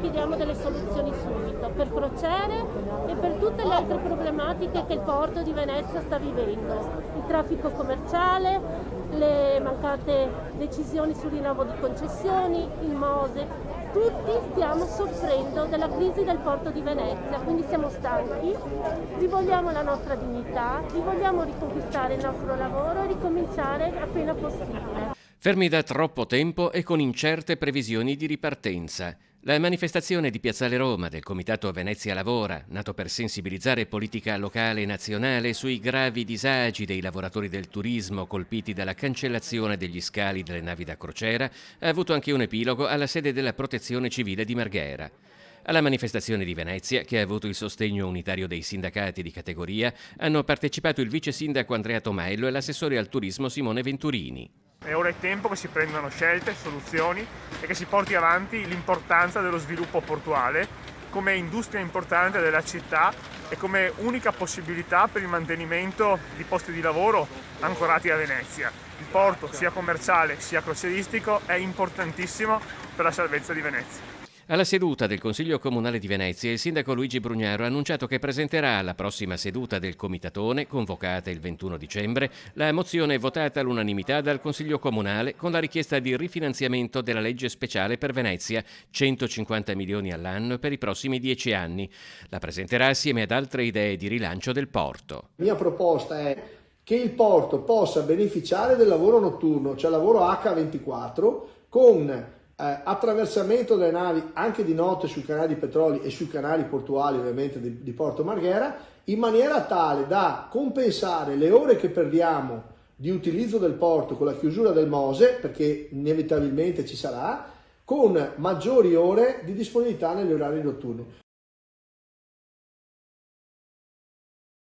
chiediamo delle soluzioni subito per crociere e per tutte le altre problematiche che il porto di Venezia sta vivendo, il traffico commerciale, le mancate decisioni sul rinnovo di concessioni, il MOSE. Tutti stiamo soffrendo della crisi del porto di Venezia, quindi siamo stanchi, rivogliamo la nostra dignità, rivogliamo riconquistare il nostro lavoro e ricominciare appena possibile. Fermi da troppo tempo e con incerte previsioni di ripartenza. La manifestazione di Piazzale Roma del Comitato Venezia Lavora, nato per sensibilizzare politica locale e nazionale sui gravi disagi dei lavoratori del turismo colpiti dalla cancellazione degli scali delle navi da crociera, ha avuto anche un epilogo alla sede della Protezione Civile di Marghera. Alla manifestazione di Venezia, che ha avuto il sostegno unitario dei sindacati di categoria, hanno partecipato il vice sindaco Andrea Tomaello e l'assessore al turismo Simone Venturini. È ora il tempo che si prendano scelte, soluzioni e che si porti avanti l'importanza dello sviluppo portuale come industria importante della città e come unica possibilità per il mantenimento di posti di lavoro ancorati a Venezia. Il porto, sia commerciale sia crocieristico, è importantissimo per la salvezza di Venezia. Alla seduta del Consiglio Comunale di Venezia, il sindaco Luigi Brugnaro ha annunciato che presenterà alla prossima seduta del Comitatone, convocata il 21 dicembre, la mozione votata all'unanimità dal Consiglio Comunale con la richiesta di rifinanziamento della legge speciale per Venezia, 150 milioni all'anno per i prossimi 10 anni. La presenterà assieme ad altre idee di rilancio del porto. La mia proposta è che il porto possa beneficiare del lavoro notturno, cioè lavoro H24, con attraversamento delle navi anche di notte sui canali di petroli e sui canali portuali ovviamente di Porto Marghera, in maniera tale da compensare le ore che perdiamo di utilizzo del porto con la chiusura del MOSE, perché inevitabilmente ci sarà, con maggiori ore di disponibilità negli orari notturni.